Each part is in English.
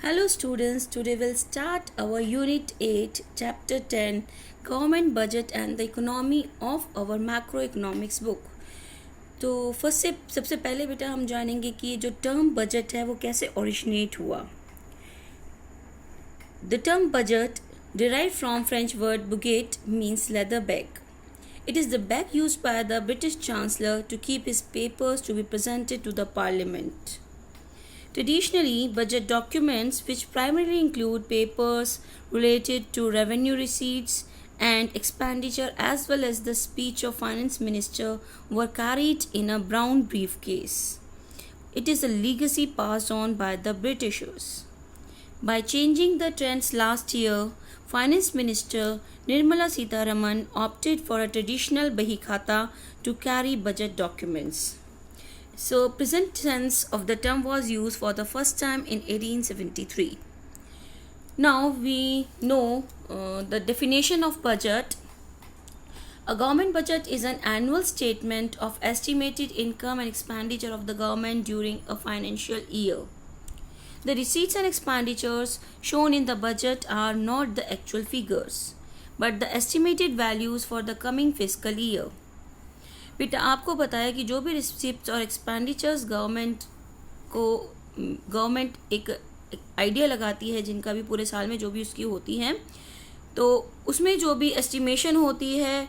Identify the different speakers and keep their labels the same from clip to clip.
Speaker 1: Hello students, today we'll start our Unit 8, Chapter 10, Government Budget and the Economy of our Macroeconomics book. तो first से सबसे पहले बेटा हम जानेंगे कि जो टर्म बजट है वो कैसे ओरिजिनेट हुआ. The term budget derived from French word budget means leather bag. It is the bag used by the British Chancellor to keep his papers to be presented to the Parliament. Traditionally, budget documents, which primarily include papers related to revenue receipts and expenditure as well as the speech of finance minister, were carried in a brown briefcase. It is a legacy passed on by the Britishers. By changing the trends last year, Finance Minister Nirmala Sitharaman opted for a traditional bahikhata to carry budget documents. So, present tense of the term was used for the first time in 1873. Now, we know the definition of budget. A government budget is an annual statement of estimated income and expenditure of the government during a financial year. The receipts and expenditures shown in the budget are not the actual figures, but the estimated values for the coming fiscal year. बेटा आपको बताया कि जो भी receipt और expenditures government एक idea लगाती है जिनका भी पूरे साल में जो भी उसकी होती हैं, तो उसमें जो भी एस्टिमेशन होती है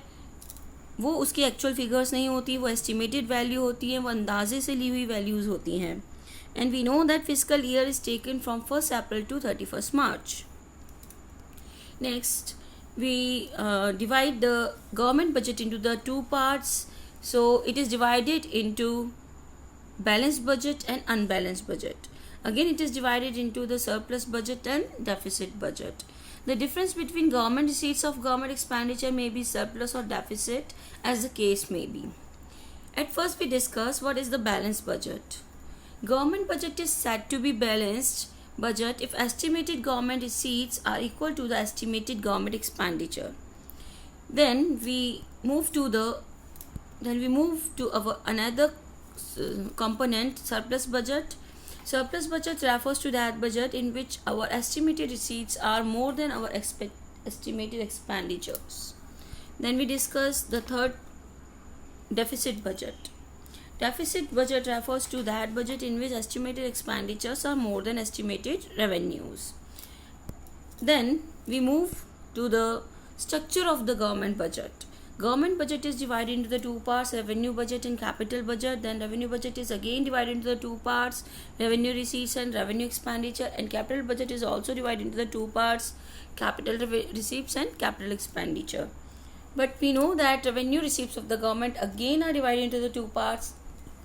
Speaker 1: वो उसकी एक्चुअल फिगर्स नहीं होती, वो एस्टिमेटेड वैल्यू होती है, वो अंदाजे से ली हुई वैल्यूज़ होती हैं. And we know that physical year is taken from 1 April to 31 March. Next we divide the government budget into the two parts. So it is divided into balanced budget and unbalanced budget. Again, it is divided into the surplus budget and deficit budget. The difference between government receipts of government expenditure may be surplus or deficit as the case may be. At first, we discuss what is the balanced budget. Government budget is said to be balanced budget if estimated government receipts are equal to the estimated government expenditure. Then we move to our another component, surplus budget. Surplus budget refers to that budget in which our estimated receipts are more than our estimated expenditures. Then we discuss the third, deficit budget. Deficit budget refers to that budget in which estimated expenditures are more than estimated revenues. Then we move to the structure of the government budget. Government budget is divided into the two parts, revenue budget and capital budget. Then revenue budget is again divided into the two parts, revenue receipts and revenue expenditure. And capital budget is also divided into the two parts, capital receipts and capital expenditure. But we know that revenue receipts of the government again are divided into the two parts,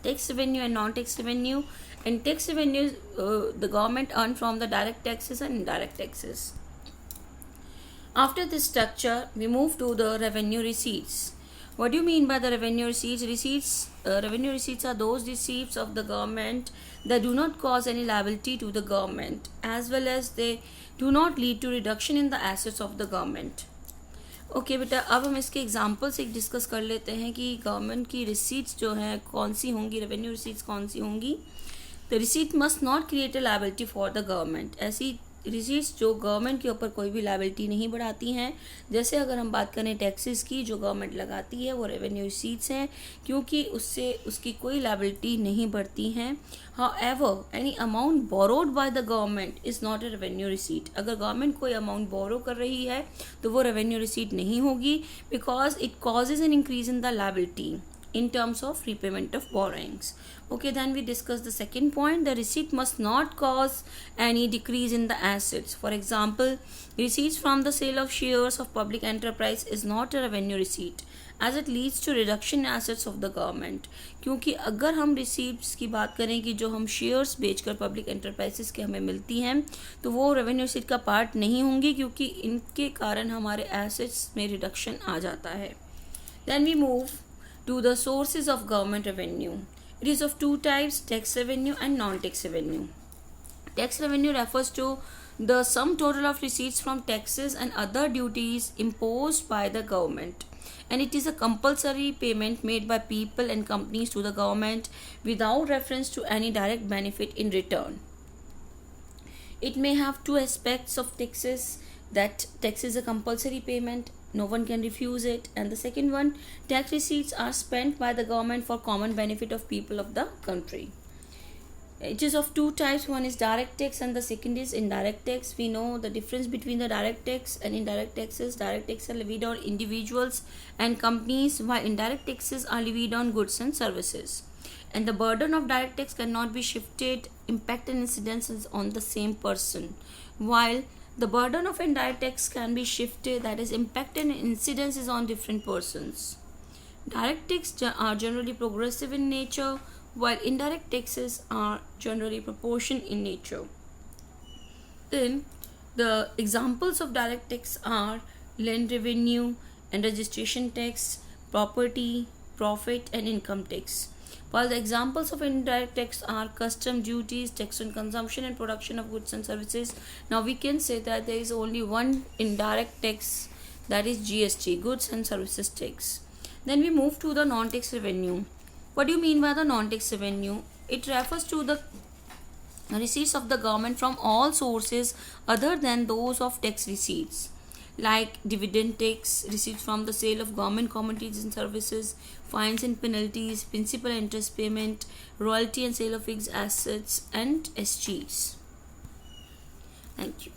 Speaker 1: tax revenue and non-tax revenue. And tax revenue the government earn from the direct taxes and indirect taxes. After this structure, we move to the revenue receipts. What do you mean by the revenue receipts? Revenue receipts are those receipts of the government that do not cause any liability to the government, as well as they do not lead to reduction in the assets of the government. Okay बेटा, अब हम इसके examples एक discuss कर लेते हैं कि government की रिसीट्स जो हैं कौन सी होंगी, रेवेन्यू रिसीट्स कौन सी होंगी. The receipt must not create a liability for the government. ऐसी रिसीट्स जो गवर्नमेंट के ऊपर कोई भी लायबिलिटी नहीं बढ़ाती हैं. जैसे अगर हम बात करें टैक्सेस की, जो गवर्नमेंट लगाती है वो रेवेन्यू रिसीट्स हैं, क्योंकि उससे उसकी कोई लायबिलिटी नहीं बढ़ती हैं. However any amount borrowed by the government is not a revenue receipt. अगर गवर्नमेंट कोई अमाउंट बोरो कर रही है तो वो रेवेन्यू रिसीट नहीं होगी, because it causes an increase in the liability in terms of repayment of borrowings. Okay, then we discuss the second point. The receipt must not cause any decrease in the assets. For example, receipts from the sale of shares of public enterprise is not a revenue receipt, as it leads to reduction in assets of the government. क्योंकि अगर हम receipts की बात करें कि जो हम shares बेचकर पब्लिक एंटरप्राइजेस के हमें मिलती हैं, तो वो रेवेन्यू रिसीट का पार्ट नहीं होंगी, क्योंकि इनके कारण हमारे एसेट्स में रिडक्शन आ जाता है. Then we move to the sources of government revenue. It is of two types, tax revenue and non-tax revenue. Tax revenue refers to the sum total of receipts from taxes and other duties imposed by the government, and it is a compulsory payment made by people and companies to the government without reference to any direct benefit in return. It may have two aspects of taxes, that tax is a compulsory payment, no one can refuse it, and the second one, tax receipts are spent by the government for common benefit of people of the country. It is of two types, one is direct tax and the second is indirect tax. We know the difference between the direct tax and indirect taxes. Direct taxes are levied on individuals and companies, while indirect taxes are levied on goods and services. And the burden of direct tax cannot be shifted, impact and incidences on the same person, while the burden of indirect tax can be shifted, that is impact and incidences on different persons. Direct taxes are generally progressive in nature, while indirect taxes are generally proportion in nature. Then the examples of direct tax are land revenue and registration tax, property, profit and income tax. While the examples of indirect tax are custom duties, tax on consumption and production of goods and services. Now we can say that there is only one indirect tax, that is GST, goods and services tax. Then we move to the non-tax revenue. What do you mean by the non-tax revenue? It refers to the receipts of the government from all sources other than those of tax receipts, like dividend tax, receipts from the sale of government commodities and services, fines and penalties, principal interest payment, royalty and sale of fixed assets, and SGs. Thank you.